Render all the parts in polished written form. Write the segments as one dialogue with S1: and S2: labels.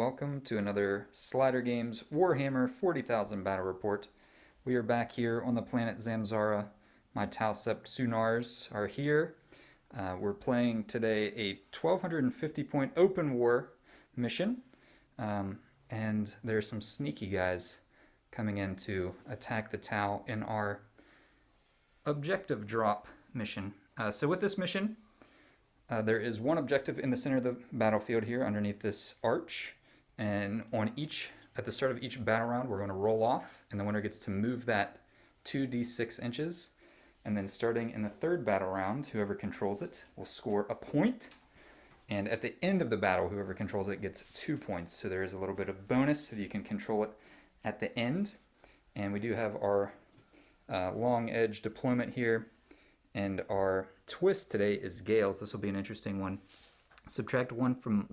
S1: welcome to another Slider Games Warhammer 40,000 Battle Report. We are back here on the planet Zamzara. My T'au Sept Sunars are here. We're playing today a 1250 point open war mission, and there's some sneaky guys coming in to attack the T'au in our objective drop mission. So with this mission, there is one objective in the center of the battlefield here underneath this arch, and at the start of each battle round we're going to roll off, and the winner gets to move that 2d6 inches, and then starting in the third battle round, whoever controls it will score a point, and at the end of the battle whoever controls it gets 2 points. So there is a little bit of bonus if you can control it at the end. And we do have our long edge deployment here. And our twist today is Gales. This will be an interesting one. Subtract 1 from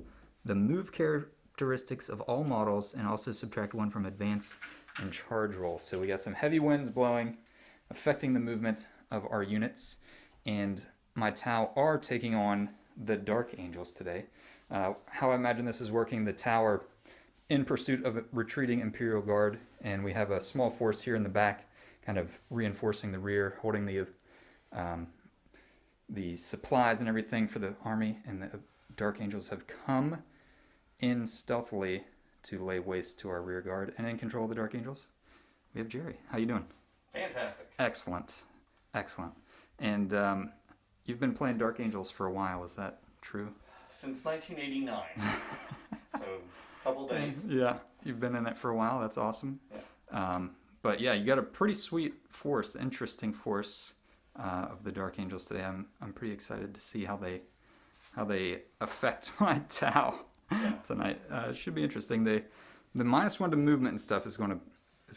S1: the move characteristics of all models, and also subtract 1 from advance and charge rolls. So we got some heavy winds blowing, affecting the movement of our units. And my T'au are taking on the Dark Angels today. How I imagine this is working, the T'au are in pursuit of a retreating Imperial Guard, and we have a small force here in the back, kind of reinforcing the rear, holding the supplies and everything for the army, and the Dark Angels have come in stealthily to lay waste to our rear guard. And in control of the Dark Angels, we have Jerry. How you doing?
S2: Fantastic.
S1: Excellent. Excellent. And you've been playing Dark Angels for a while, is that true?
S2: Since 1989. So, a couple days.
S1: Yeah, you've been in it for a while. That's awesome.
S2: Yeah.
S1: But yeah, you got a pretty sweet force, interesting force of the Dark Angels today. I'm pretty excited to see how they affect my T'au tonight. It should be interesting. The -1 to movement and stuff is going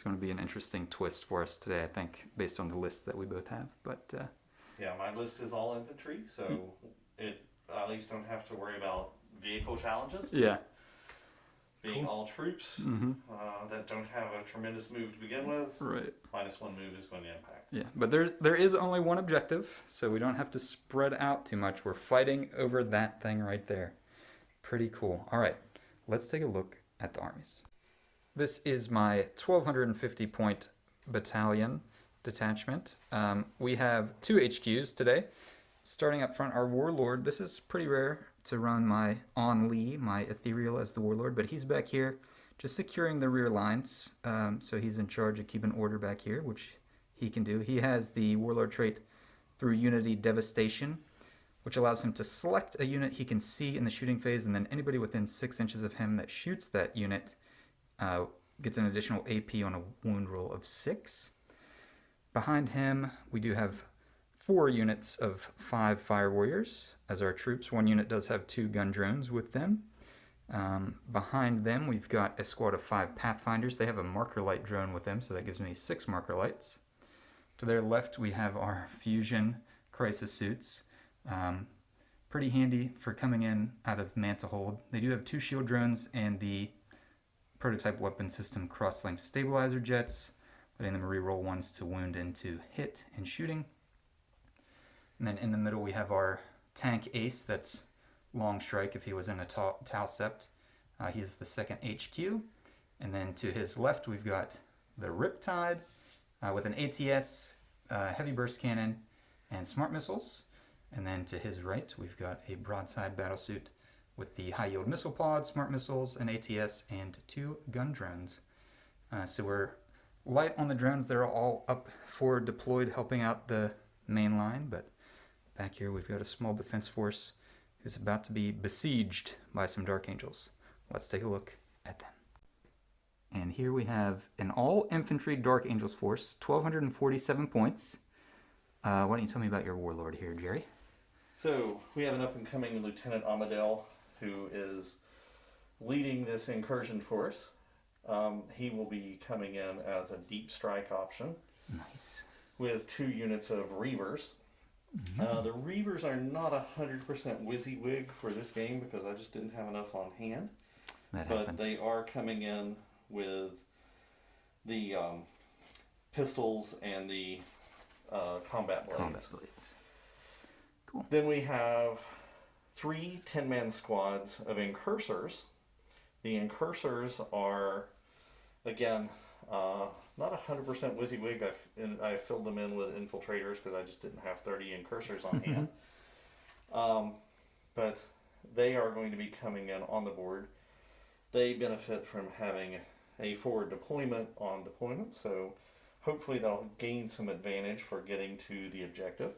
S1: to be an interesting twist for us today, I think, based on the list that we both have. But
S2: yeah, my list is all infantry, so I at least don't have to worry about vehicle challenges.
S1: Yeah.
S2: Being
S1: Cool.
S2: all troops that don't have a tremendous move to begin with,
S1: Right.
S2: -1 move is going to impact.
S1: Yeah, but there is only one objective, so we don't have to spread out too much. We're fighting over that thing right there. Pretty cool. All right, let's take a look at the armies. This is my 1250 point battalion detachment. We have 2 HQs today. Starting up front, our warlord. This is pretty rare to run my Aun Lee, my Ethereal, as the warlord, but he's back here just securing the rear lines. So he's in charge of keeping order back here, which he can do. He has the warlord trait through Unity Devastation, which allows him to select a unit he can see in the shooting phase, and then anybody within 6 inches of him that shoots that unit gets an additional AP on a wound roll of 6. Behind him, we do have 4 units of 5 Fire Warriors as our troops. 1 unit does have 2 gun drones with them. Behind them, we've got a squad of 5 Pathfinders. They have a marker light drone with them, so that gives me 6 marker lights. To their left, we have our fusion crisis suits. Pretty handy for coming in out of Manta Hold. They do have 2 shield drones and the prototype weapon system cross-linked stabilizer jets, letting them reroll ones to wound and to hit and shooting. And then in the middle, we have our tank ace. That's long strike if he was in a T'au Sept. He is the 2nd HQ. And then to his left, we've got the Riptide with an ATS, heavy burst cannon, and smart missiles. And then to his right, we've got a broadside battlesuit with the high yield missile pod, smart missiles, an ATS, and 2 gun drones. So we're light on the drones. They're all up forward deployed, helping out the main line. But back here, we've got a small defense force who's about to be besieged by some Dark Angels. Let's take a look at them. And here we have an all-infantry Dark Angels force, 1,247 points. Why don't you tell me about your warlord here, Jerry?
S2: So, we have an up-and-coming Lieutenant Amadel who is leading this incursion force. He will be coming in as a deep strike option.
S1: Nice.
S2: With 2 units of Reavers. The Reavers are not 100% WYSIWYG for this game because I just didn't have enough on hand.
S1: That
S2: but
S1: happens.
S2: They are coming in with the pistols and the combat blades.
S1: Cool.
S2: Then we have 3 10-man squads of incursors The incursors are, again, not 100% WYSIWYG. I filled them in with infiltrators because I just didn't have 30 incursors on hand. But they are going to be coming in on the board. They benefit from having a forward deployment on deployment, so hopefully they'll gain some advantage for getting to the objective.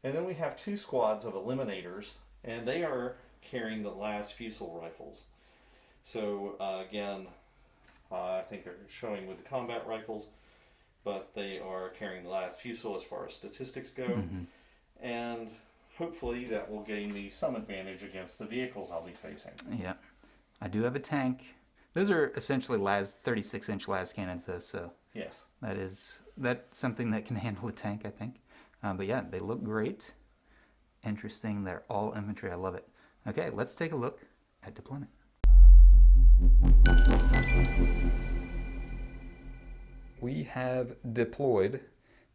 S2: And then we have 2 squads of eliminators, and they are carrying the last fusel rifles. So again, I think they're showing with the combat rifles, but they are carrying the last fusel as far as statistics go. And hopefully that will gain me some advantage against the vehicles I'll be facing.
S1: Yeah. I do have a tank. Those are essentially 36-inch las cannons, though, so
S2: yes,
S1: that's something that can handle a tank, I think. But yeah, they look great. Interesting. They're all infantry. I love it. Okay, let's take a look at deployment. We have deployed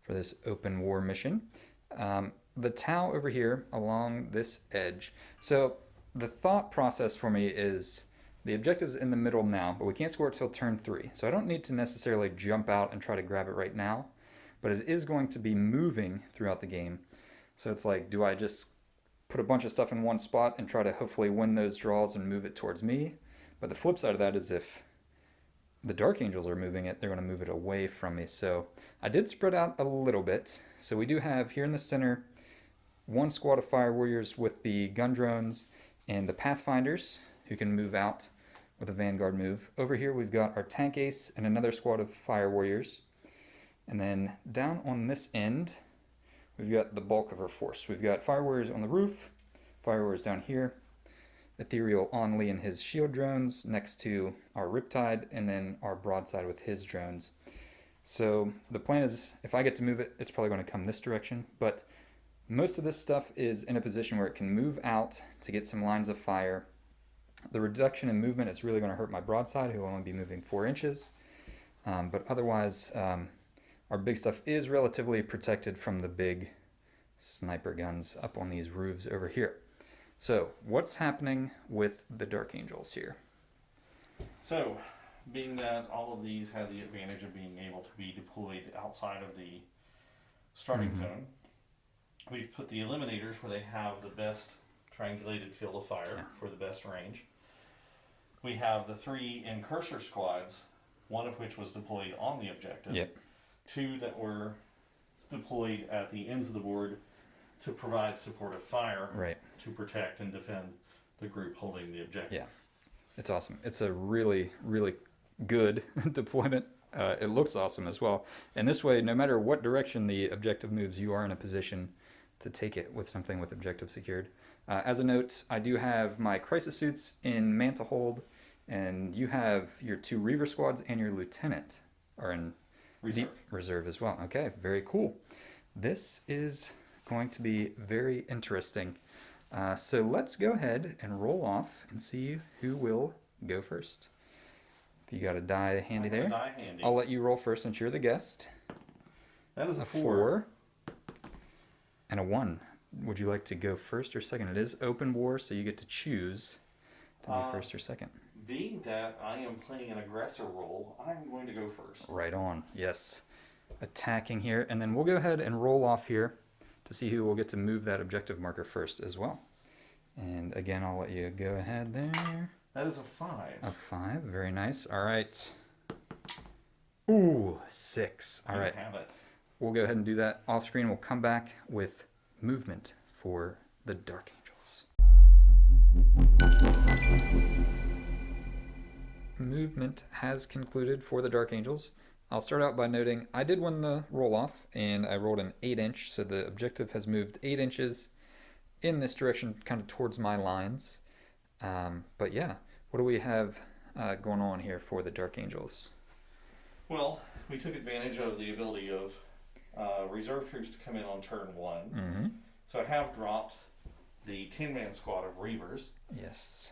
S1: for this open war mission. The T'au over here along this edge. So the thought process for me is the objective's in the middle now, but we can't score it till turn 3. So I don't need to necessarily jump out and try to grab it right now, but it is going to be moving throughout the game. So it's like, do I just put a bunch of stuff in one spot and try to hopefully win those draws and move it towards me? But the flip side of that is if the Dark Angels are moving it, they're going to move it away from me. So I did spread out a little bit. So we do have here in the center 1 squad of fire warriors with the gun drones and the pathfinders who can move out with a vanguard move. Over here we've got our tank ace and another squad of fire warriors. And then down on this end, we've got the bulk of our force. We've got fire warriors on the roof, fire warriors down here, Ethereal Aun Lee and his shield drones next to our Riptide, and then our broadside with his drones. So the plan is, if I get to move it, it's probably going to come this direction, but most of this stuff is in a position where it can move out to get some lines of fire. The reduction in movement is really going to hurt my broadside, who will only be moving 4 inches. But otherwise, our big stuff is relatively protected from the big sniper guns up on these roofs over here. So, what's happening with the Dark Angels here?
S2: So, being that all of these have the advantage of being able to be deployed outside of the starting zone, we've put the eliminators where they have the best triangulated field of fire for the best range. We have the 3 incursor squads, one of which was deployed on the objective, 2 that were deployed at the ends of the board to provide supportive fire to protect and defend the group holding the objective.
S1: Yeah, it's awesome. It's a really, really good deployment. It looks awesome as well. And this way, no matter what direction the objective moves, you are in a position to take it with something with objective secured. As a note, I do have my crisis suits in man to hold, and you have your 2 Reaver squads and your lieutenant are in deep reserve as well. Okay, very cool. This is going to be very interesting. So let's go ahead and roll off and see who will go first. If you got a die handy there, I'll let you roll first since you're the guest.
S2: That is a 4.
S1: And a 1. Would you like to go first or second? It is open war, so you get to choose to be first or second.
S2: Being that I am playing an aggressor role, I'm going to go first.
S1: Right on. Yes. Attacking here. And then we'll go ahead and roll off here to see who will get to move that objective marker first as well. And again, I'll let you go ahead there.
S2: That is a 5.
S1: A 5. Very nice. All right. Ooh, 6. All right.
S2: Have it.
S1: We'll go ahead and do that off screen. We'll come back with movement for the Dark Angels. Movement has concluded for the Dark Angels. I'll start out by noting I did win the roll-off, and I rolled an 8-inch, so the objective has moved 8 inches in this direction, kind of towards my lines. But yeah, what do we have going on here for the Dark Angels?
S2: Well, we took advantage of the ability of reserve troops to come in on turn 1. So I have dropped the 10-man squad of Reavers.
S1: Yes.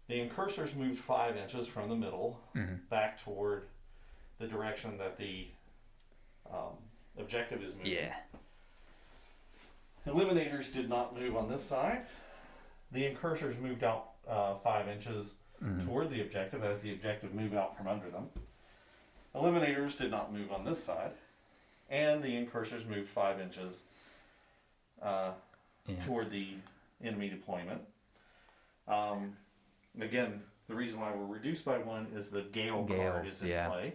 S2: The incursors moved 5 inches from the middle back toward the direction that the objective is moving.
S1: Yeah.
S2: Eliminators did not move on this side. The incursors moved out 5 inches toward the objective as the objective moved out from under them. Eliminators did not move on this side, and the incursors moved 5 inches toward the enemy deployment. Again, the reason why we're reduced by 1 is the Gale card is in play.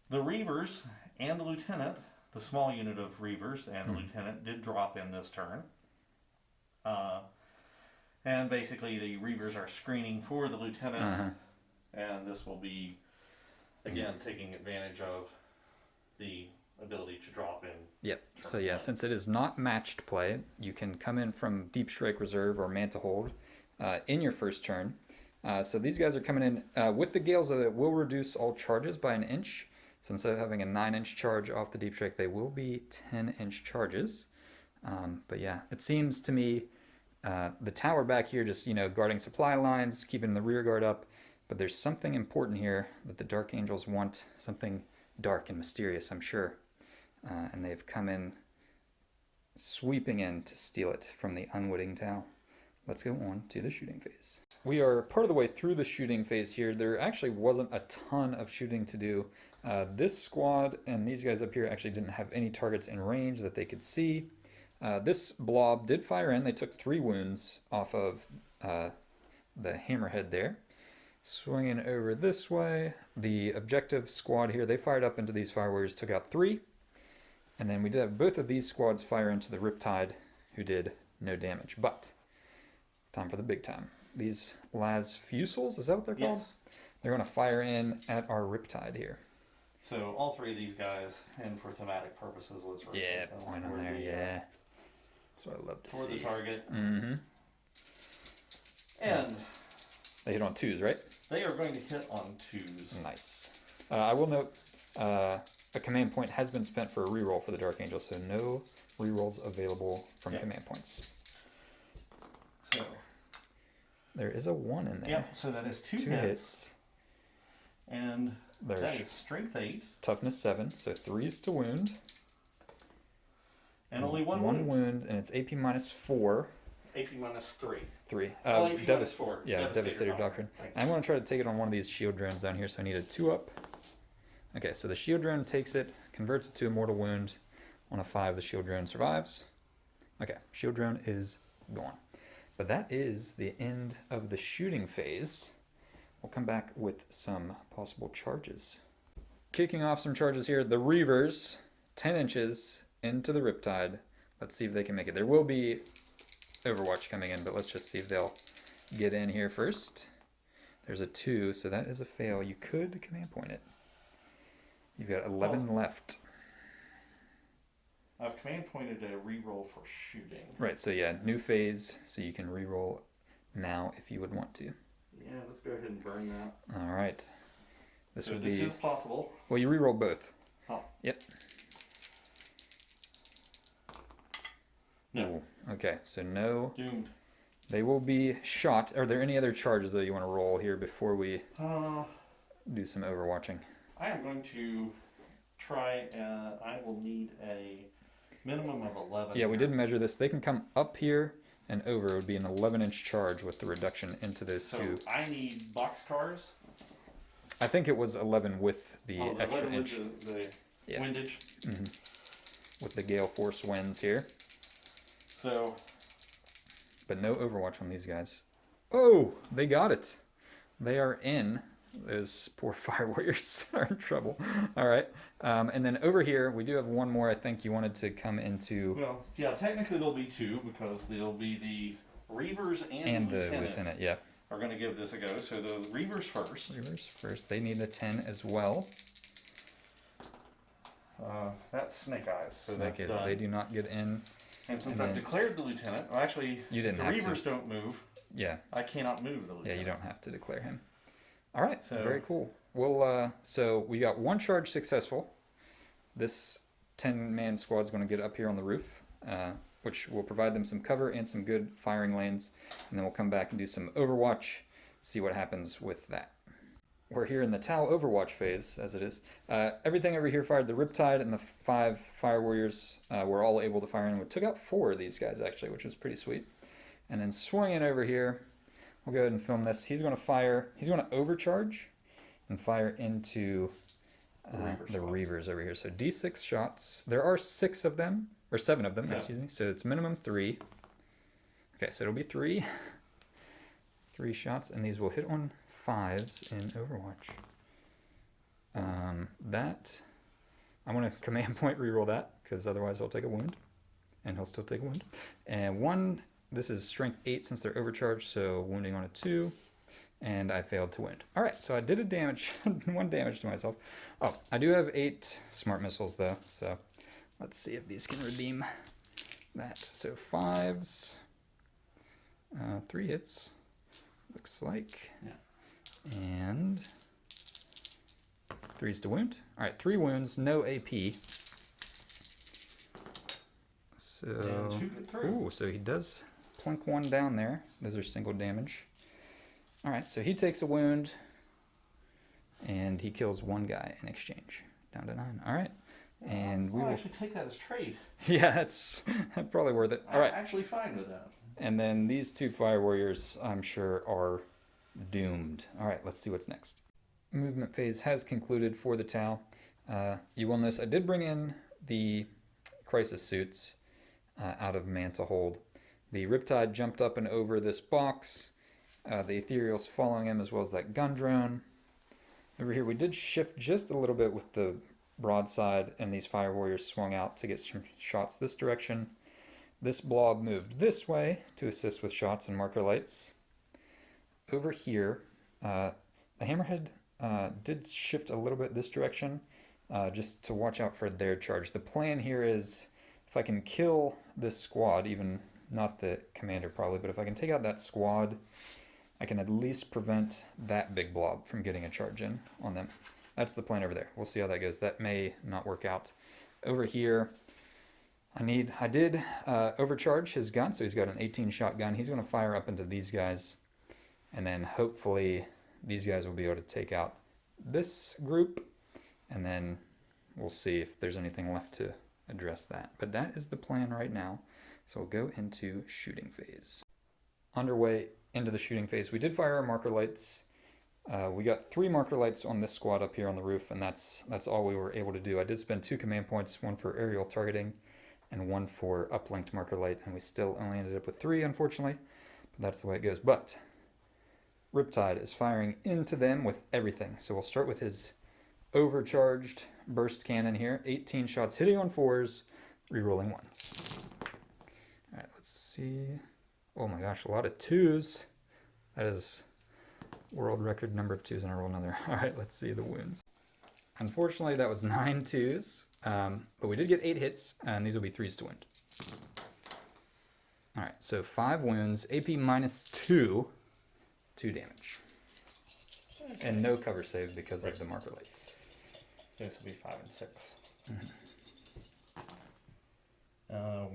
S2: The Reavers and the Lieutenant, the small unit of Reavers and the Lieutenant, did drop in this turn. And basically the Reavers are screening for the Lieutenant, and this will be, again, taking advantage of the ability to drop in.
S1: Yep. So yeah, since it is not matched play, you can come in from Deep Strike Reserve or Manta Hold in your first turn. So these guys are coming in with the Gales that will reduce all charges by 1 inch. So instead of having a 9-inch charge off the Deep Strike, they will be 10-inch charges. But yeah, it seems to me the tower back here just, guarding supply lines, keeping the rear guard up. But there's something important here that the Dark Angels want, something dark and mysterious, I'm sure. And they've come in, sweeping in to steal it from the unwitting T'au. Let's go on to the shooting phase. We are part of the way through the shooting phase here. There actually wasn't a ton of shooting to do. This squad and these guys up here actually didn't have any targets in range that they could see. This blob did fire in. They took 3 wounds off of the hammerhead there. Swinging over this way, the objective squad here, they fired up into these fire warriors, took out 3. And then we did have both of these squads fire into the Riptide, who did no damage. But, time for the big time. These Las Fusils, is that what they're called?
S2: Yes.
S1: They're going to fire in at our Riptide here.
S2: So all 3 of these guys, and for thematic purposes, let's rotate them.
S1: Point on there, yeah. That's what I love to see.
S2: Toward the target.
S1: Mm-hmm.
S2: And
S1: they hit on 2s, right?
S2: They are going to hit on 2s.
S1: Nice. I will note a command point has been spent for a reroll for the Dark Angels, so no rerolls available from command points.
S2: So
S1: there is a 1 in there.
S2: Yep, so that is 2 hits. And that is strength 8.
S1: Toughness 7, so 3s to wound.
S2: And only 1
S1: wound. 1 wound, and it's AP minus 4.
S2: AP minus 3.
S1: 3.
S2: AP minus 4.
S1: Yeah, Devastator Doctrine. I'm going to try to take it on one of these shield drones down here, so I need a 2-up. Okay, so the shield drone takes it, converts it to a mortal wound. On a 5, the shield drone survives. Okay, shield drone is gone. But that is the end of the shooting phase. We'll come back with some possible charges. Kicking off some charges here, the Reavers, 10 inches into the Riptide. Let's see if they can make it. There will be Overwatch coming in, but let's just see if they'll get in here first. There's a 2, so that is a fail. You could command point it. You've got 11 left.
S2: I've command pointed a reroll for shooting.
S1: Right, so yeah, new phase, so you can reroll now if you would want to.
S2: Yeah, let's go ahead and burn that.
S1: All right. This
S2: is possible.
S1: Well, you reroll both.
S2: Oh.
S1: Yep.
S2: No.
S1: Ooh, okay, so no.
S2: Doomed.
S1: They will be shot. Are there any other charges that you want to roll here before we do some overwatching?
S2: I am going to try, I will need a minimum of 11.
S1: Yeah, we did measure this. They can come up here and over. It would be an 11-inch charge with the reduction into those 2.
S2: So I need boxcars.
S1: I think it was 11 with the extra inch.
S2: The windage.
S1: Mm-hmm. With the gale force winds here.
S2: So.
S1: But no Overwatch from these guys. Oh, they got it. They are in. Those poor fire warriors are in trouble. All right. And then over here, we do have one more. I think you wanted to come into.
S2: Well, yeah, technically there'll be 2 because there'll be the Reavers and the Lieutenant.
S1: Yeah.
S2: Are going to give this a go. So the Reavers first.
S1: Reavers first. They need a 10 as well.
S2: That's Snake Eyes. So
S1: Snake
S2: that's done.
S1: They do not get in.
S2: And since I've declared the Lieutenant, well, actually,
S1: you didn't
S2: the
S1: have
S2: Reavers
S1: to.
S2: don't move.
S1: Yeah.
S2: I cannot move the Lieutenant.
S1: Yeah, you don't have to declare him. All right,
S2: so,
S1: very cool. Well, so we got 1 charge successful. This 10-man squad is going to get up here on the roof, which will provide them some cover and some good firing lanes. And then we'll come back and do some Overwatch, see what happens with that. We're here in the T'au Overwatch phase, as it is. Everything over here fired. The Riptide and the 5 Fire Warriors were all able to fire in. We took out 4 of these guys, actually, which was pretty sweet. And then swinging over here, we'll go ahead and film this. He's going to fire, he's going to overcharge and fire into the Reavers over here. So D6 shots. There are 6 of them, or 7 of them, excuse me. So it's minimum 3. Okay, so it'll be 3. 3 shots, and these will hit on 5s in Overwatch. That, I'm going to command point reroll that, because otherwise he'll take a wound, and he'll still take a wound. And 1, this is strength 8 since they're overcharged, so wounding on a 2, and I failed to wound. All right, so I did a damage, 1 damage to myself. Oh, I do have 8 smart missiles though, so let's see if these can redeem that. So 5s, 3 hits, looks like, and 3s to wound. All right, 3 wounds, no AP. So, ooh, so he does plunk 1 down there. Those are single damage. All right, so he takes a wound, and he kills 1 guy in exchange, down to 9. All right, and we will
S2: actually take that as trade.
S1: Yeah, that's probably worth it. All right,
S2: I'm actually fine with that.
S1: And then these 2 fire warriors, I'm sure, are doomed. All right, let's see what's next. Movement phase has concluded for the T'au. You will notice I did bring in the crisis suits out of man to hold. The Riptide jumped up and over this box. The Ethereal's following him, as well as that gun drone. Over here, we did shift just a little bit with the broadside, and these fire warriors swung out to get some shots this direction. This blob moved this way to assist with shots and marker lights. Over here, the Hammerhead did shift a little bit this direction, just to watch out for their charge. The plan here is, if I can kill this squad, even not the commander probably, but if I can take out that squad, I can at least prevent that big blob from getting a charge in on them. That's the plan over there. We'll see how that goes. That may not work out. Over here, I did overcharge his gun, so he's got an 18-shot gun. He's going to fire up into these guys, and then hopefully these guys will be able to take out this group, and then we'll see if there's anything left to address that. But that is the plan right now. So we'll go into shooting phase. Underway into the shooting phase. We did fire our marker lights. We got 3 marker lights on this squad up here on the roof, and that's all we were able to do. I did spend 2 command points, 1 for aerial targeting and 1 for uplinked marker light, and we still only ended up with 3, unfortunately. But that's the way it goes. But Riptide is firing into them with everything. So we'll start with his overcharged burst cannon here. 18 shots hitting on 4s, rerolling 1s. All right, let's see. Oh my gosh, a lot of 2s. That is world record number of 2s, and I roll another. All right, let's see the wounds. Unfortunately, that was 9 2s, but we did get 8 hits, and these will be 3s to wound. All right, so 5 wounds, AP minus 2, 2 damage. Okay. And no cover save because of the marker lights.
S2: This will be 5 and 6. Mm-hmm.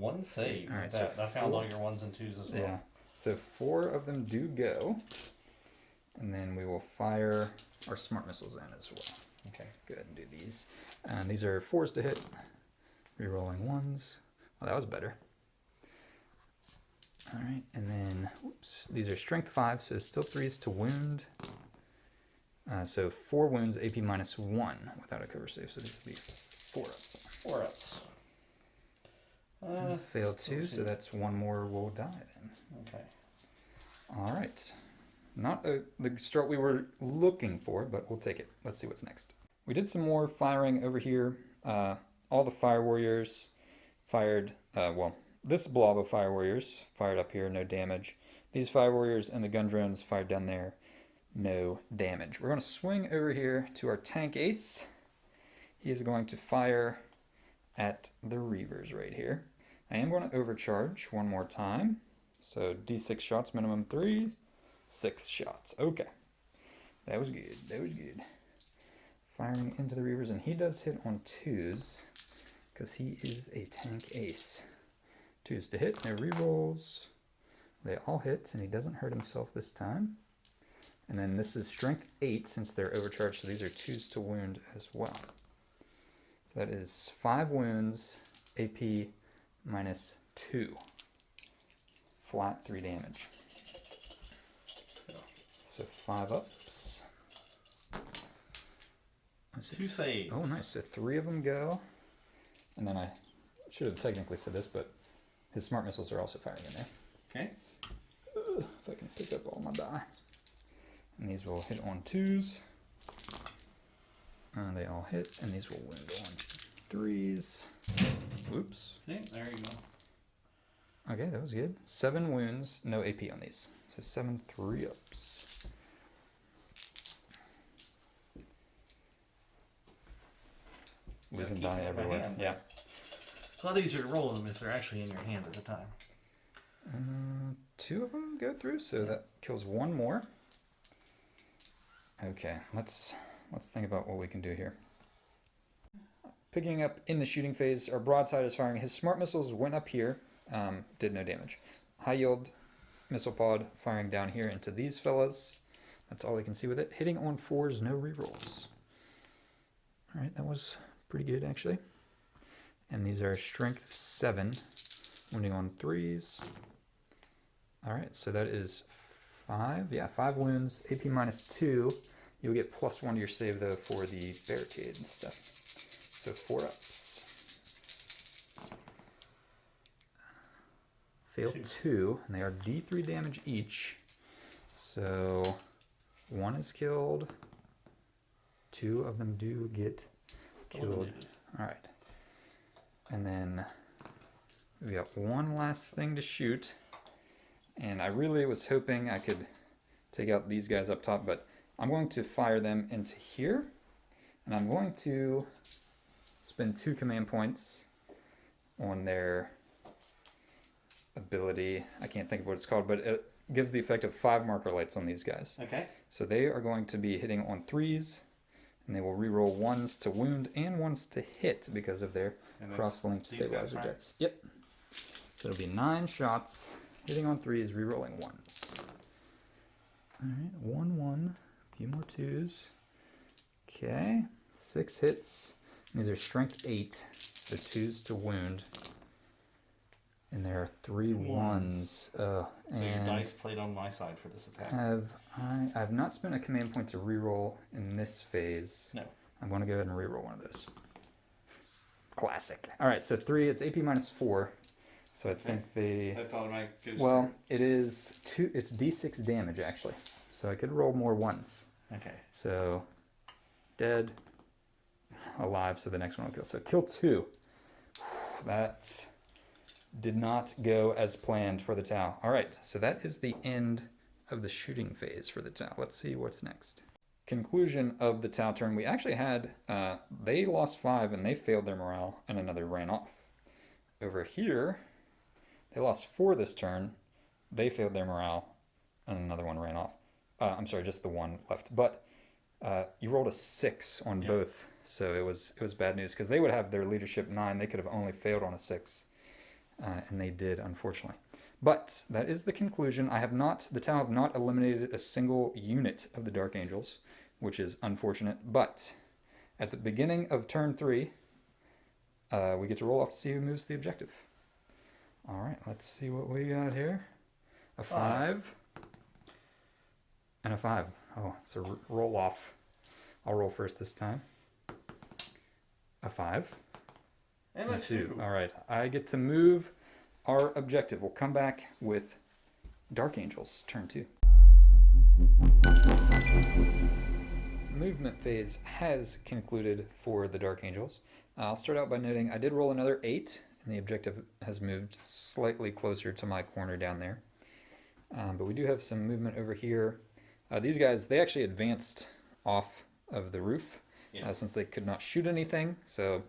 S2: 1 save.
S1: All right,
S2: that.
S1: so
S2: I found all your 1s and 2s as well.
S1: Yeah, so 4 of them do go. And then we will fire our smart missiles in as well. Okay, go ahead and do these. And these are 4s to hit, rerolling 1s. Well, that was better. All right, and then, whoops, these are strength 5, so still 3s to wound. So 4 wounds, AP minus 1 without a cover save, so these will be 4 ups.
S2: 4 ups.
S1: Failed 2, so that's 1 more will die then.
S2: Okay.
S1: All right. Not the start we were looking for, but we'll take it. Let's see what's next. We did some more firing over here. All the fire warriors fired, this blob of fire warriors fired up here, no damage. These fire warriors and the gun drones fired down there, no damage. We're going to swing over here to our tank ace. He is going to fire at the Reavers right here. I am going to overcharge 1 more time. So D6 shots, minimum 3. 6 shots. Okay. That was good. That was good. Firing into the Reavers, and he does hit on 2s because he is a tank ace. 2s to hit, no rerolls. They all hit, and he doesn't hurt himself this time. And then this is strength 8 since they're overcharged, so these are 2s to wound as well. So that is 5 wounds, AP minus 2. Flat 3 damage. So 5 ups.
S2: Two saves.
S1: Oh, nice. So 3 of them go. And then I should have technically said this, but his smart missiles are also firing in there.
S2: Okay.
S1: If I can pick up all my die. And these will hit on 2s. They all hit, and these will wound on 3s. Oops.
S2: Okay, there you go.
S1: Okay, that was good. 7 wounds, no AP on these. So 7 3-ups. Losing die everywhere. Yeah.
S2: It's a lot easier to roll them if they're actually in your hand at the time.
S1: 2 of them go through, so that kills 1 more. Okay, let's think about what we can do here. Picking up in the shooting phase, our broadside is firing. His smart missiles went up here, did no damage. High yield missile pod firing down here into these fellas. That's all we can see with it. Hitting on 4s, no rerolls. All right, that was pretty good actually. And these are strength 7, wounding on 3s. All right, so that is 5. Yeah, 5 wounds, AP -2. You'll get +1 to your save though for the barricade and stuff. So 4 ups. Fail 2, and they are D3 damage each. So 1 is killed. 2 of them do get killed. All right. And then we got 1 last thing to shoot. And I really was hoping I could take out these guys up top, but I'm going to fire them into here. And I'm going to spend 2 command points on their ability. I can't think of what it's called, but it gives the effect of 5 marker lights on these guys.
S2: Okay.
S1: So they are going to be hitting on 3s, and they will reroll 1s to wound and 1s to hit because of their cross-linked stabilizer
S2: guys, right?
S1: jets. Yep. So it'll be 9 shots, hitting on 3s, rerolling 1s. Alright, 1, 1. A few more 2s. Okay. 6 hits. These are strength 8, so 2s to wound. And there are 3 1s.
S2: So
S1: and
S2: your dice played on my side for this attack.
S1: I've not spent a command point to reroll in this phase.
S2: No.
S1: I'm going to go ahead and reroll one of those. Classic. All right, so 3. It's AP -4. So I think
S2: That's automatic.
S1: Well, it is 2. It's D6 damage actually. So I could roll more 1s.
S2: Okay.
S1: So dead, alive. So the next one will kill. So kill 2. That did not go as planned for the T'au. All right, so that is the end of the shooting phase for the T'au. Let's see what's next. Conclusion of the T'au turn. We actually had, they lost 5 and they failed their morale and another ran off. Over here, they lost 4 this turn. They failed their morale and another one ran off. I'm sorry, just the 1 left. But you rolled a 6 on both, so it was bad news because they would have their leadership 9. They could have only failed on a 6. And they did, unfortunately. But that is the conclusion. The T'au have not eliminated a single unit of the Dark Angels, which is unfortunate. But at the beginning of turn 3, we get to roll off to see who moves the objective. All right, let's see what we got here. A 5 and a 5. Oh, it's a roll off. I'll roll first this time. A 5.
S2: And a 2.
S1: All right, I get to move our objective. We'll come back with Dark Angels, turn 2. Movement phase has concluded for the Dark Angels. I'll start out by noting I did roll another 8, and the objective has moved slightly closer to my corner down there. But we do have some movement over here. These guys, they actually advanced off of the roof since they could not shoot anything, so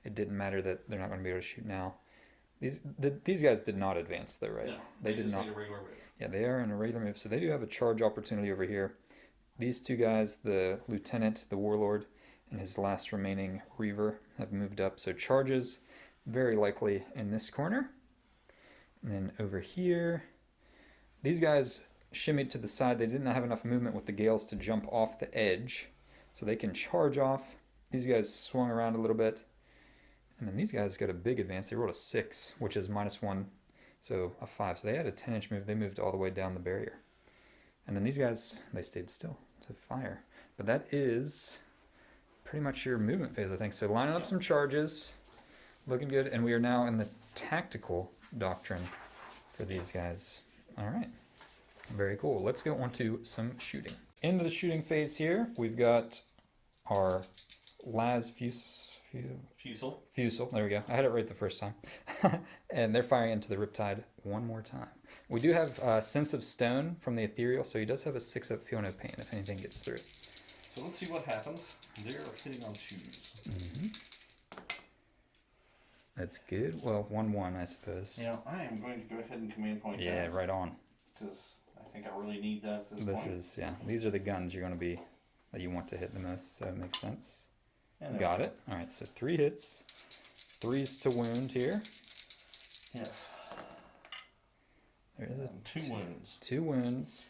S1: it didn't matter that they're not going to be able to shoot now. These guys did not advance though, right?
S2: No,
S1: they did not.
S2: Made a regular move.
S1: Yeah, they are in a regular move, so they do have a charge opportunity over here. These 2 guys, the Lieutenant, the Warlord, and his last remaining Reaver have moved up, so charges very likely in this corner. And then over here, these guys shimmied to the side. They did not have enough movement with the Gales to jump off the edge, so they can charge off. These guys swung around a little bit. And then these guys got a big advance. They rolled a 6, which is -1, so a 5. So they had a 10-inch move. They moved all the way down the barrier. And then these guys, they stayed still to fire. But that is pretty much your movement phase, I think. So lining up some charges, looking good. And we are now in the tactical doctrine for these guys. All right, very cool. Let's go on to some shooting. Into the shooting phase here, we've got our Fusel, there we go. I had it right the first time. And they're firing into the Riptide one more time. We do have Sense of Stone from the Ethereal, so he does have a 6-up Feel No Pain if anything gets through.
S2: So let's see what happens. They're hitting on 2s.
S1: Mm-hmm. That's good. Well, 1-1, I suppose.
S2: Yeah, I am going to go ahead and command point
S1: Yeah,
S2: that.
S1: right on.
S2: Because I think I really need that at this point.
S1: Yeah, these are the guns you're going to be, that you want to hit the most, so it makes sense.
S2: And
S1: Got it. All right, so 3 hits. 3s to wound here.
S2: Yes.
S1: There is a
S2: 2 wounds.
S1: 2 wounds.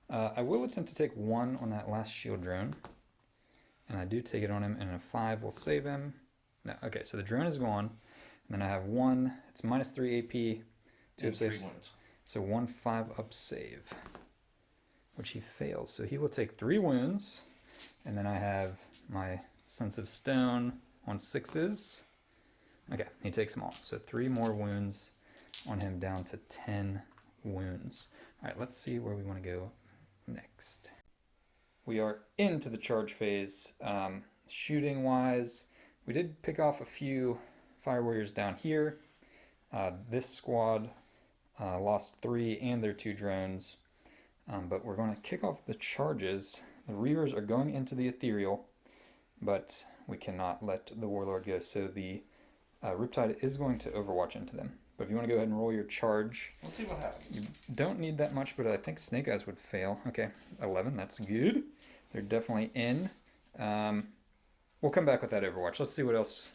S1: I will attempt to take 1 on that last shield drone. And I do take it on him, and a 5 will save him. No, okay, so the drone is gone. And then I have 1, it's minus 3 AP, 2 up saves.
S2: 3 wounds.
S1: So 1 5-up save, which he fails. So he will take 3 wounds. And then I have my Sense of Stone on 6s. Okay, he takes them all. So 3 more wounds on him, down to 10 wounds. All right, let's see where we want to go next. We are into the charge phase. Shooting wise, we did pick off a few Fire Warriors down here. This squad lost 3 and their 2 drones. But we're going to kick off the charges. The Reavers are going into the Ethereal, but we cannot let the Warlord go. So the Riptide is going to Overwatch into them. But if you want to go ahead and roll your charge.
S2: Let's see what happens.
S1: You don't need that much, but I think Snake Eyes would fail. Okay, 11, that's good. They're definitely in. We'll come back with that Overwatch. Let's see what else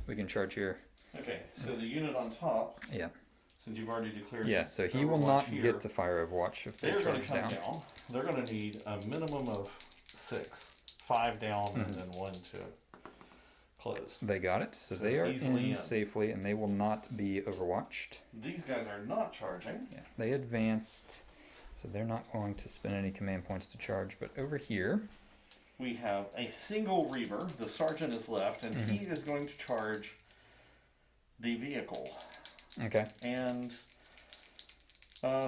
S1: we can charge here.
S2: Okay, so the unit on top.
S1: Yeah.
S2: Since you've already declared.
S1: Yeah, so he will not get to fire Overwatch if they charge down.
S2: They're going to need a minimum of 6. 5 down and then 1 to close.
S1: They got it, so they are in safely, and they will not be overwatched.
S2: These guys are not charging.
S1: Yeah, they advanced, so they're not going to spend any command points to charge. But over here,
S2: we have a single Reaver. The Sergeant is left, and he is going to charge the vehicle.
S1: Okay.
S2: And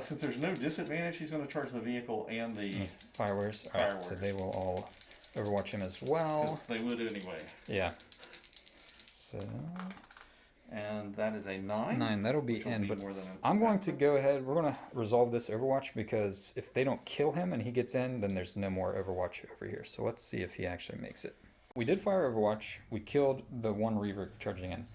S2: since there's no disadvantage, he's going to charge the vehicle and the
S1: Fire Warriors. All right, so they will all overwatch him as well.
S2: They would anyway.
S1: Yeah. So.
S2: And that is a 9.
S1: 9, that'll be in. But
S2: more than
S1: I'm going to go ahead. We're going to resolve this Overwatch because if they don't kill him and he gets in, then there's no more Overwatch over here. So let's see if he actually makes it. We did fire Overwatch. We killed the 1 Reaver charging in.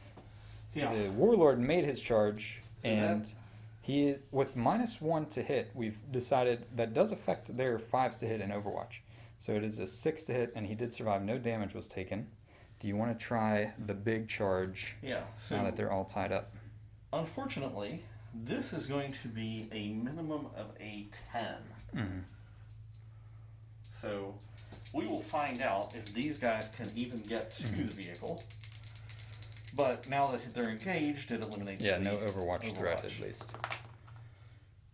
S2: Yeah.
S1: The Warlord made his charge, so and he, with -1 to hit, we've decided that does affect their 5s to hit in Overwatch. So it is a 6 to hit, and he did survive. No damage was taken. Do you want to try the big charge?
S2: Yeah. So
S1: now that they're all tied up.
S2: Unfortunately, this is going to be a minimum of a 10.
S1: Mm-hmm.
S2: So we will find out if these guys can even get to the vehicle. But now that they're engaged, it eliminates
S1: no Overwatch threat at least.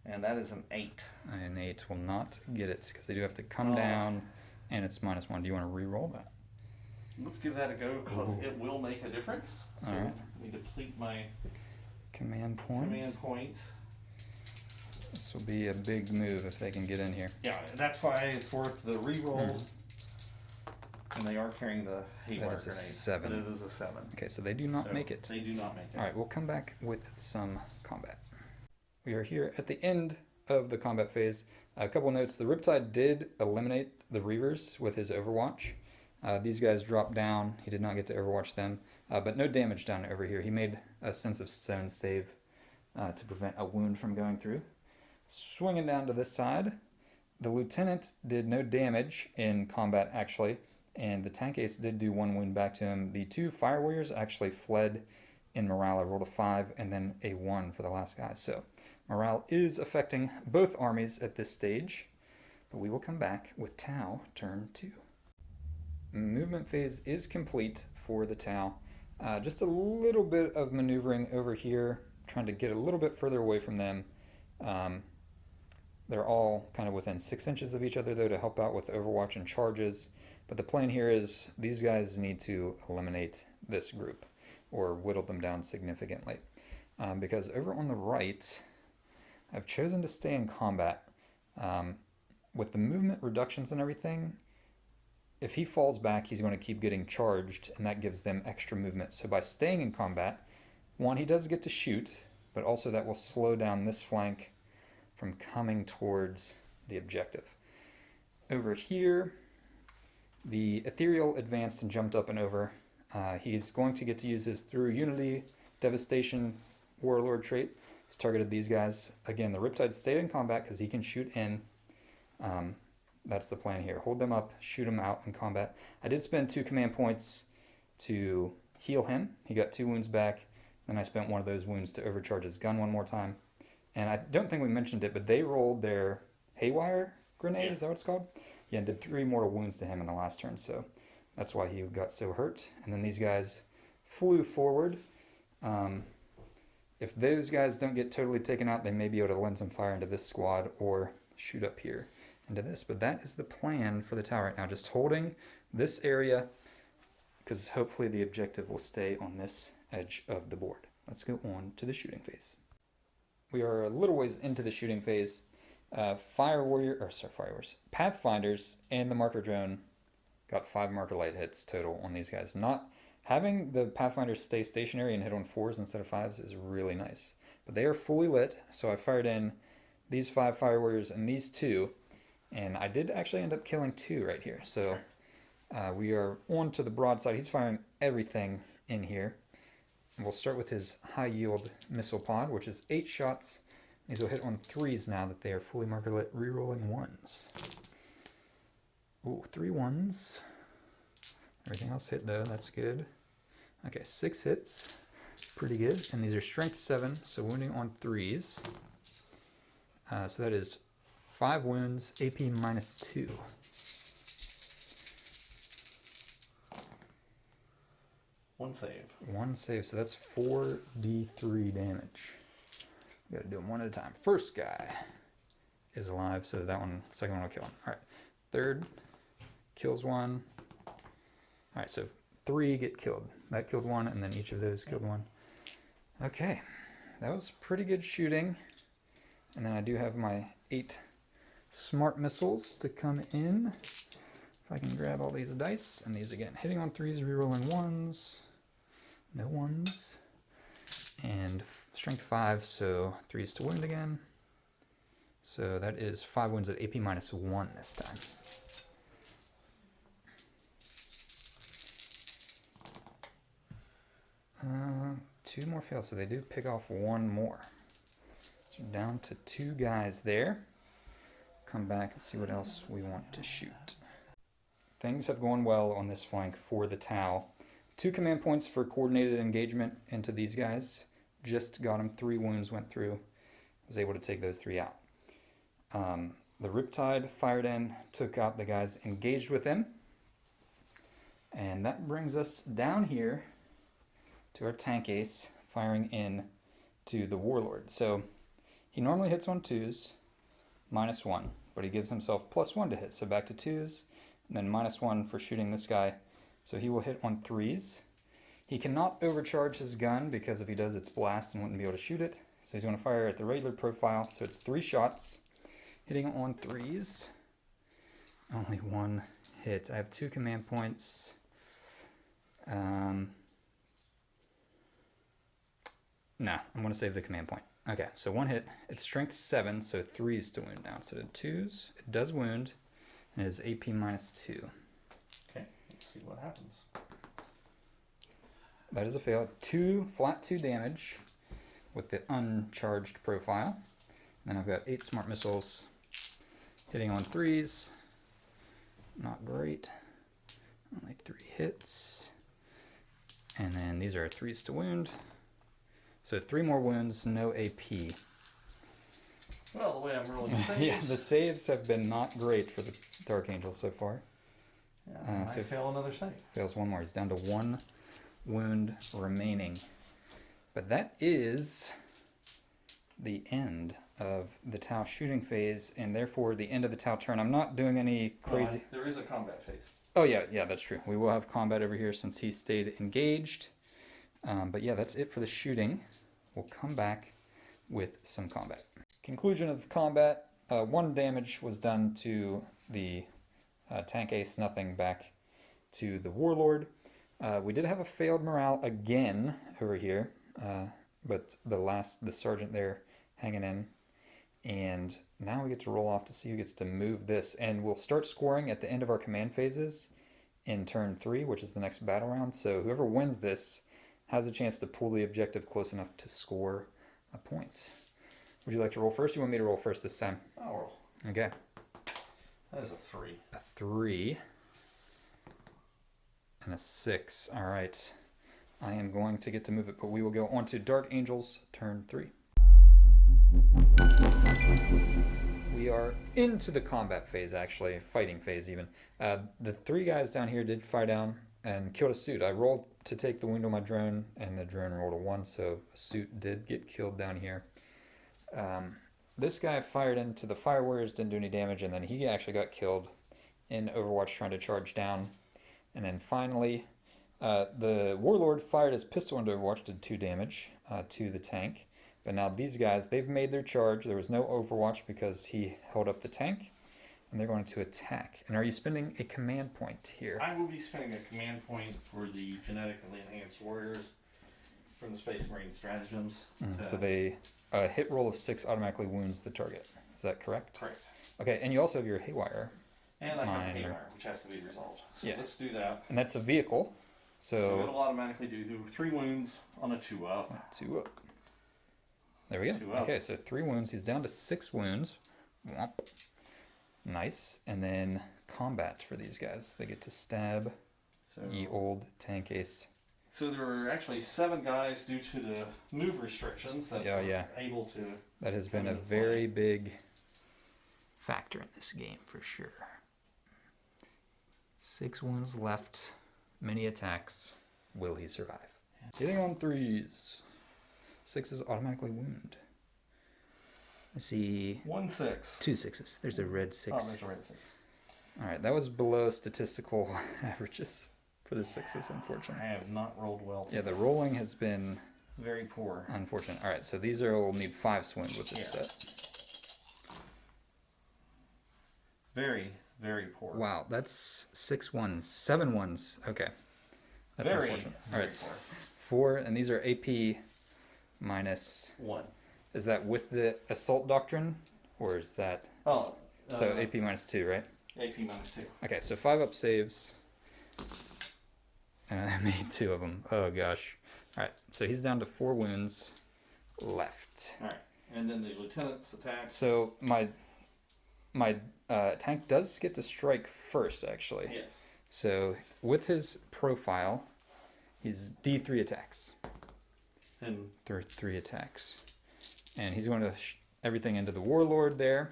S2: And that is an 8.
S1: An 8 will not get it because they do have to come down, and it's -1. Do you want to re-roll that?
S2: Let's give that a go because it will make a difference. So
S1: all right.
S2: Let me deplete my
S1: command points. This will be a big move if they can get in here.
S2: Yeah, that's why it's worth the re-roll. And they are carrying the haywire
S1: that is
S2: grenade.
S1: A 7.
S2: But it is a 7.
S1: Okay, so they do not make it.
S2: They do not make it.
S1: All right, we'll come back with some combat. We are here at the end of the combat phase. A couple notes. The Riptide did eliminate the Reavers with his Overwatch. These guys dropped down. He did not get to Overwatch them. But no damage done over here. He made a Sense of Stone save to prevent a wound from going through. Swinging down to this side, the Lieutenant did no damage in combat, actually. And the Tank Ace did do 1 wound back to him. The 2 Fire Warriors actually fled in morale. I rolled a 5 and then a 1 for the last guy. So morale is affecting both armies at this stage. But we will come back with T'au turn 2. Movement phase is complete for the T'au. Just a little bit of maneuvering over here, trying to get a little bit further away from them. They're all kind of within 6 inches of each other, though, to help out with Overwatch and charges. But the plan here is these guys need to eliminate this group or whittle them down significantly. Because over on the right, I've chosen to stay in combat. With the movement reductions and everything, if he falls back, he's going to keep getting charged, and that gives them extra movement. So by staying in combat, one, he does get to shoot, but also that will slow down this flank from coming towards the objective. Over here, the Ethereal advanced and jumped up and over. He's going to get to use his Through Unity Devastation Warlord trait. He's targeted these guys. Again, the Riptide stayed in combat because he can shoot in. That's the plan here. Hold them up, shoot them out in combat. I did spend 2 command points to heal him. He got 2 wounds back. Then I spent one of those wounds to overcharge his gun one more time. And I don't think we mentioned it, but they rolled their Haywire grenade, is that what it's called? Yeah, and did 3 mortal wounds to him in the last turn, so that's why he got so hurt. And then these guys flew forward. If those guys don't get totally taken out, they may be able to lend some fire into this squad or shoot up here into this. But that is the plan for the tower right now, just holding this area, because hopefully the objective will stay on this edge of the board. Let's go on to the shooting phase. We are a little ways into the shooting phase. Pathfinders and the marker drone got 5 marker light hits total on these guys. Not having the Pathfinders stay stationary and hit on 4s instead of 5s is really nice. But they are fully lit, so I fired in these 5 fire warriors and these 2, and I did actually end up killing 2 right here. So we are on to the broadside. He's firing everything in here. We'll start with his high yield missile pod, which is 8 shots. These will hit on 3s now that they are fully marker lit, rerolling 1s. Ooh, 3 1s. Everything else hit though, that's good. Okay, 6 hits, pretty good. And these are strength 7, so wounding on 3s. So that is 5 wounds, AP -2. One save, so that's 4d3 damage. We gotta do them one at a time. First guy is alive, so that one, second one will kill him. Alright, third kills 1. Alright, so 3 get killed. That killed 1, and then each of those killed 1. Okay, that was pretty good shooting. And then I do have my 8 smart missiles to come in. If I can grab all these dice, and these again, hitting on 3s, rerolling 1s. No 1s. And strength 5, so 3s to wound again. So that is 5 wounds at AP -1 this time. 2 more fails, so they do pick off 1 more. So down to 2 guys there. Come back and see what else we want to shoot. Things have gone well on this flank for the T'au. 2 command points for coordinated engagement into these guys. Just got him, 3 wounds went through. Was able to take those 3 out. The Riptide fired in, took out the guys engaged with him. And that brings us down here to our tank ace firing in to the Warlord. So he normally hits on 2s, -1, but he gives himself +1 to hit. So back to 2s, and then -1 for shooting this guy. So he will hit on 3s. He cannot overcharge his gun because if he does, it's blast and wouldn't be able to shoot it. So he's going to fire at the regular profile. So it's 3 shots, hitting on 3s. Only 1 hit. I have 2 command points. No, I'm going to save the command point. Okay, so 1 hit. It's strength 7, so 3s to wound now. So the 2s, it does wound, and it is AP -2.
S2: Okay, let's see what happens.
S1: That is a fail. Flat 2 damage with the uncharged profile. And then I've got 8 smart missiles hitting on 3s. Not great. Only 3 hits. And then these are 3s to wound. So 3 more wounds, no AP.
S2: Well, the way I'm rolling saves.
S1: Yeah, the saves have been not great for the Dark Angels so far.
S2: Yeah, I fail another save.
S1: Fails 1 more. He's down to 1 wound remaining. But that is the end of the T'au shooting phase, and therefore the end of the T'au turn. I'm not doing any crazy...
S2: There is a combat phase.
S1: Oh, yeah, that's true. We will have combat over here since he stayed engaged. But yeah, that's it for the shooting. We'll come back with some combat. Conclusion of combat. 1 damage was done to the tank ace, nothing back to the warlord. We did have a failed morale again over here, but the sergeant there hanging in. And now we get to roll off to see who gets to move this. And we'll start scoring at the end of our command phases in turn 3, which is the next battle round. So whoever wins this has a chance to pull the objective close enough to score a point. Would you like to roll first? You want me to roll first this time?
S2: I'll roll.
S1: Okay.
S2: That is a 3.
S1: A 3. And a 6. All right. I am going to get to move it, but we will go on to Dark Angels, turn 3. We are into the combat phase, actually, fighting phase even. The 3 guys down here did fire down and killed a suit. I rolled to take the wound on my drone, and the drone rolled a 1, so a suit did get killed down here. This guy fired into the fire warriors, didn't do any damage, and then he actually got killed in Overwatch trying to charge down. And then finally, the warlord fired his pistol into Overwatch, did 2 damage to the tank. But now these guys, they've made their charge. There was no Overwatch because he held up the tank, and they're going to attack. And are you spending a command point here?
S2: I will be spending a command point for the genetically enhanced warriors from the Space Marine stratagems.
S1: So they a hit roll of 6 automatically wounds the target. Is that correct?
S2: Correct.
S1: Okay, and you also have your haywire.
S2: And I have haywire, which has to be resolved. So
S1: yeah.
S2: Let's do that.
S1: And that's a vehicle.
S2: So it'll automatically do 3 wounds on a 2 up.
S1: 2 up. There we go.
S2: 2 up.
S1: Okay, so 3 wounds. He's down to 6 wounds. Womp. Nice. And then combat for these guys. They get to stab ye old tank ace.
S2: So there were actually 7 guys due to the move restrictions that were able to...
S1: That has been a very big factor in this game for sure. 6 wounds left. Many attacks. Will he survive? Hitting on 3s. 6s automatically wound. I see
S2: 1 6.
S1: 2 6s. There's a red 6.
S2: Oh, there's a red 6.
S1: Alright, that was below statistical averages for the 6s, unfortunately.
S2: I have not rolled well.
S1: Yeah, the rolling has been
S2: very poor.
S1: Unfortunate. Alright, so these will need 5 swings with this set.
S2: Very, very poor.
S1: Wow, that's 6 1s. 7 1s. Okay. That's unfortunate. Alright, 4, and these are AP minus
S2: 1.
S1: Is that with the assault doctrine, or is that...
S2: Oh.
S1: So AP minus 2, right?
S2: AP minus 2.
S1: Okay, so 5 up saves. And I made 2 of them. Oh gosh. Alright, so he's down to 4 wounds left.
S2: Alright, and then the lieutenant's attack.
S1: So my tank does get to strike first, actually.
S2: Yes.
S1: So with his profile, he's D3 attacks.
S2: And
S1: there are 3 attacks. And he's going to everything into the warlord there.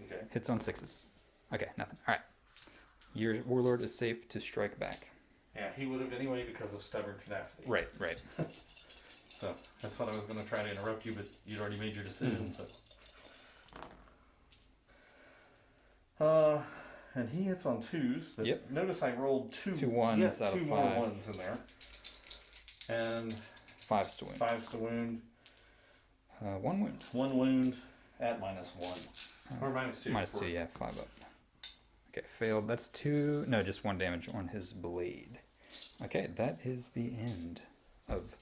S2: Okay.
S1: Hits on 6s. Okay, nothing. Alright. Your warlord is safe to strike back.
S2: Yeah, he would have anyway because of stubborn tenacity.
S1: Right.
S2: So that's what I was going to try to interrupt you, but you'd already made your decision. So. And he hits on 2s, but notice I rolled 2
S1: 1s out of 5.
S2: 2 more 1s in there. And
S1: 5s to wound.
S2: 5s to wound.
S1: 1 wound.
S2: 1 wound at minus 1. Or minus 2.
S1: Minus 2, yeah, 5 up. Okay, failed. That's 2. No, just 1 damage on his blade. Okay, that is the end of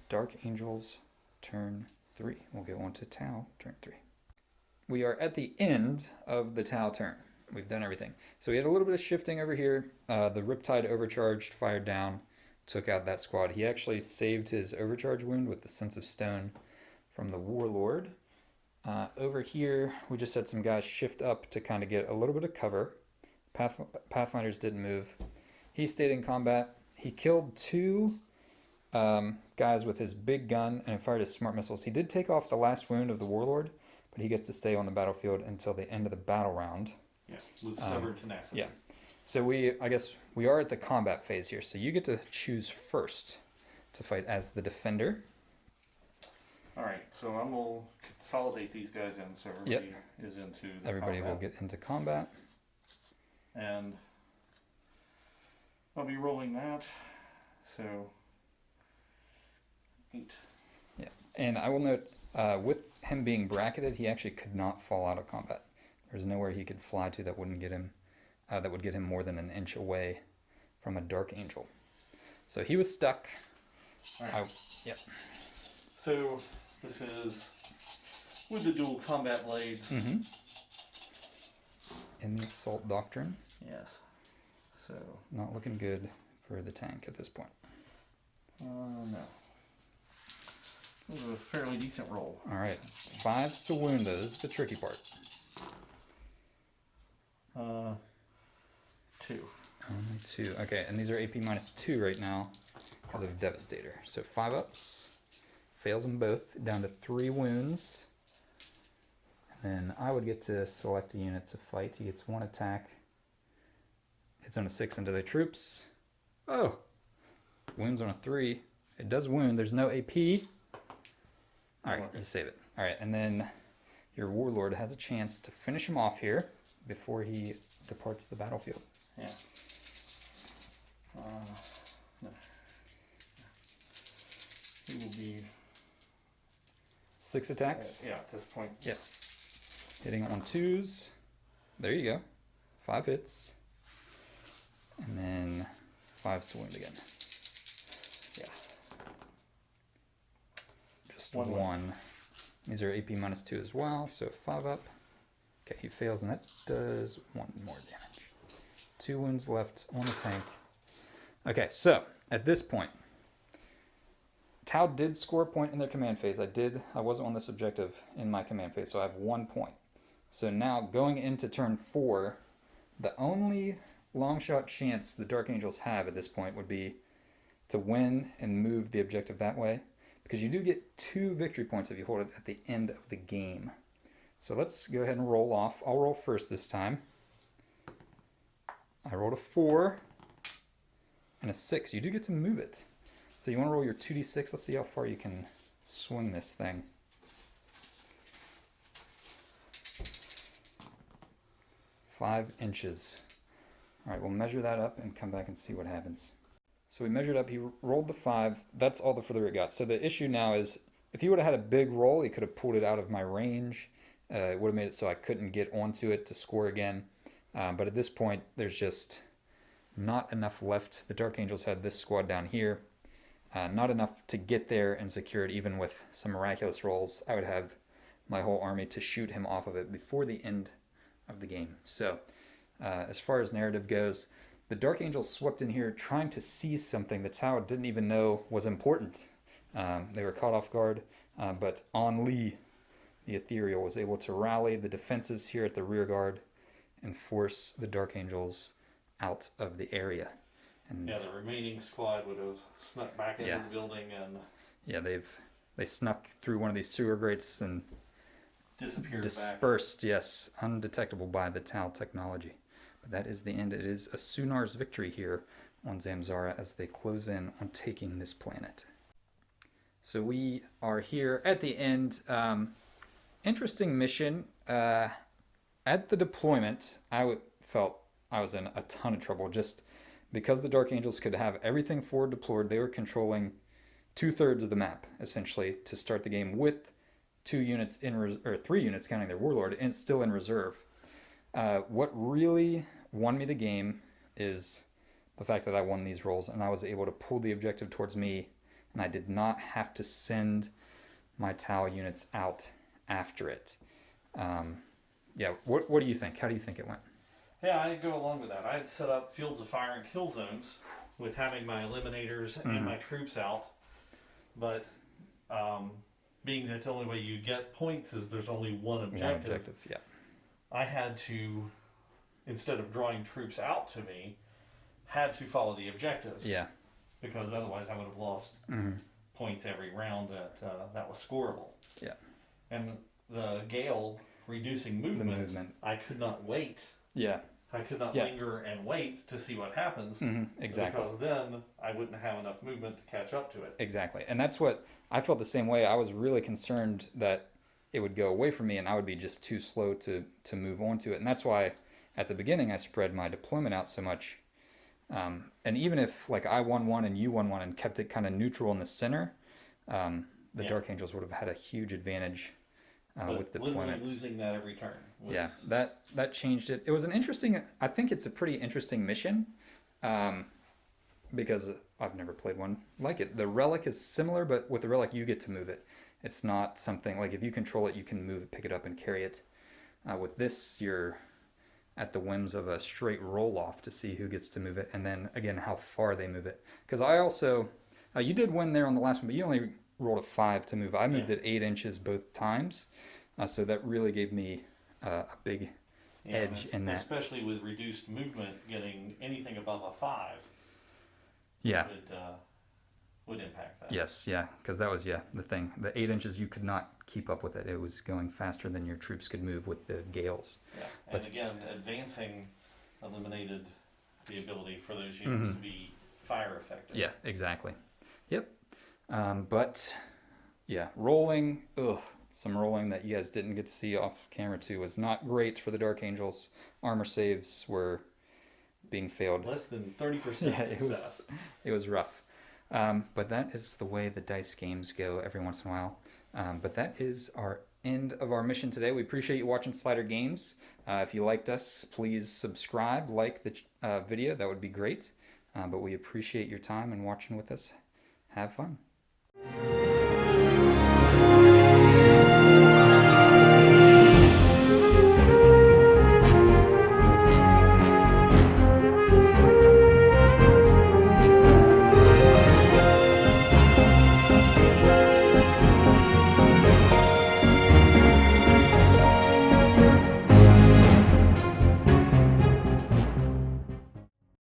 S1: Dark Angels turn 3. We'll go on to T'au turn 3. We are at the end of the T'au turn. We've done everything. So we had a little bit of shifting over here. The Riptide overcharged, fired down, took out that squad. He actually saved his overcharge wound with the Sense of Stone from the Warlord. Over here, we just had some guys shift up to kind of get a little bit of cover. Pathfinders didn't move. He stayed in combat. He killed 2 guys with his big gun and fired his smart missiles. He did take off the last wound of the Warlord, but he gets to stay on the battlefield until the end of the battle round.
S2: Yeah, with stubborn tenacity.
S1: Yeah. So I guess we are at the combat phase here. So you get to choose first to fight as the defender.
S2: All right, so I'm going to consolidate these guys in so everybody is into the
S1: Everybody
S2: combat.
S1: will get into combat.
S2: And I'll be rolling that. So 8.
S1: Yeah, and I will note, with him being bracketed, he actually could not fall out of combat. There's nowhere he could fly to that wouldn't get him, that would get him more than an inch away from a Dark Angel. So he was stuck.
S2: All right. So this is with the dual combat blades.
S1: In the Assault Doctrine.
S2: Yes. So
S1: Not looking good for the tank at this point.
S2: no. This is a fairly decent roll.
S1: All right, 5s to wound. This is the tricky part.
S2: 2.
S1: Only 2. Okay, and these are AP -2 right now because of Devastator. So 5 ups, fails them both, down to 3 wounds. And then I would get to select a unit to fight. He gets 1 attack. Hits on a 6 into the troops. Oh! Wounds on a 3. It does wound. There's no AP. Alright, you save it. Alright, and then your Warlord has a chance to finish him off here before he departs the battlefield.
S2: Yeah. No. He will be
S1: 6 attacks.
S2: yeah, at this point.
S1: Yeah. Hitting on 2s. There you go. 5 hits. And then 5s to wound again.
S2: Yeah.
S1: Just
S2: One.
S1: 1. These are AP -2 as well, so 5 up. Okay, he fails, and that does 1 more damage. 2 wounds left on the tank. Okay, so at this point, T'au did score a point in their command phase. I wasn't on this objective in my command phase, so I have 1 point. So now going into turn 4, the only long shot chance the Dark Angels have at this point would be to win and move the objective that way, because you do get 2 victory points if you hold it at the end of the game. So let's go ahead and roll off. I'll roll first this time. I rolled a 4 and a 6. You do get to move it. So you want to roll your 2d6. Let's see how far you can swing this thing. Five inches. All right, we'll measure that up and come back and see what happens. So we measured up. He rolled the 5. That's all the further it got. So the issue now is, if he would have had a big roll, he could have pulled it out of my range. It would have made it so I couldn't get onto it to score again. But at this point, there's just not enough left. The Dark Angels had this squad down here. Not enough to get there and secure it, even with some miraculous rolls. I would have my whole army to shoot him off of it before the end of the game. So as far as narrative goes, the Dark Angels swept in here trying to seize something that T'au didn't even know was important. They were caught off guard, but Aun Lee, the Ethereal, was able to rally the defenses here at the rearguard and force the Dark Angels out of the area. And
S2: Yeah, the remaining squad would have snuck back into the building and
S1: yeah, they snuck through one of these sewer grates and
S2: disappeared back.
S1: dispersed, yes, undetectable by the T'au technology. But that is the end. It is a Sunar's victory here on Zamzara as they close in on taking this planet. So we are here at the end. Interesting mission. At the deployment, I felt I was in a ton of trouble just because the Dark Angels could have everything forward deployed. They were controlling 2/3 of the map, essentially, to start the game with 2 units or 3 units counting their Warlord, and still in reserve. What really won me the game is the fact that I won these rolls and I was able to pull the objective towards me, and I did not have to send my T'au units out after it. Yeah, what do you think? How do you think it went?
S2: Yeah, I'd go along with that. I had set up fields of fire and kill zones with having my eliminators and my troops out. But being that the only way you get points is there's only one objective.
S1: Yeah.
S2: I had to, instead of drawing troops out to me, had to follow the objective.
S1: Yeah.
S2: Because otherwise I would have lost points every round that was scoreable.
S1: Yeah.
S2: And the Gale reducing movement, I could not wait
S1: Yeah.
S2: I could not
S1: Yeah.
S2: linger and wait to see what happens.
S1: Exactly.
S2: Because then I wouldn't have enough movement to catch up to it.
S1: Exactly. And that's what I felt the same way. I was really concerned that it would go away from me and I would be just too slow to move on to it. And that's why at the beginning I spread my deployment out so much. And even if like I won one and you won one and kept it kind of neutral in the center, the Dark Angels would have had a huge advantage with
S2: literally
S1: deployments.
S2: losing that every turn.
S1: Yeah, that changed it. It was an interesting. I think it's a pretty interesting mission, because I've never played one like it. The relic is similar, but with the relic you get to move it. It's not something like if you control it, you can move it, pick it up, and carry it. With this, you're at the whims of a straight roll off to see who gets to move it, and then again how far they move it. Because I also, you did win there on the last one, but you only rolled a 5 to move. I moved it 8 inches both times, so that really gave me a big edge in that.
S2: Especially with reduced movement, getting anything above a 5
S1: Yeah.
S2: would impact that.
S1: Yes, yeah, because that was the thing. The 8 inches you could not keep up with it. It was going faster than your troops could move with the gales.
S2: Yeah, and again, advancing eliminated the ability for those units to be fire effective.
S1: Yeah, exactly. Yep. But yeah, rolling. Some rolling that you guys didn't get to see off camera too was not great for the Dark Angels. Armor saves were being failed.
S2: Less than 30% success.
S1: It was rough. But that is the way the dice games go every once in a while. But that is our end of our mission today. We appreciate you watching Slider Games. If you liked us, please subscribe, like the video. That would be great. But we appreciate your time and watching with us. Have fun.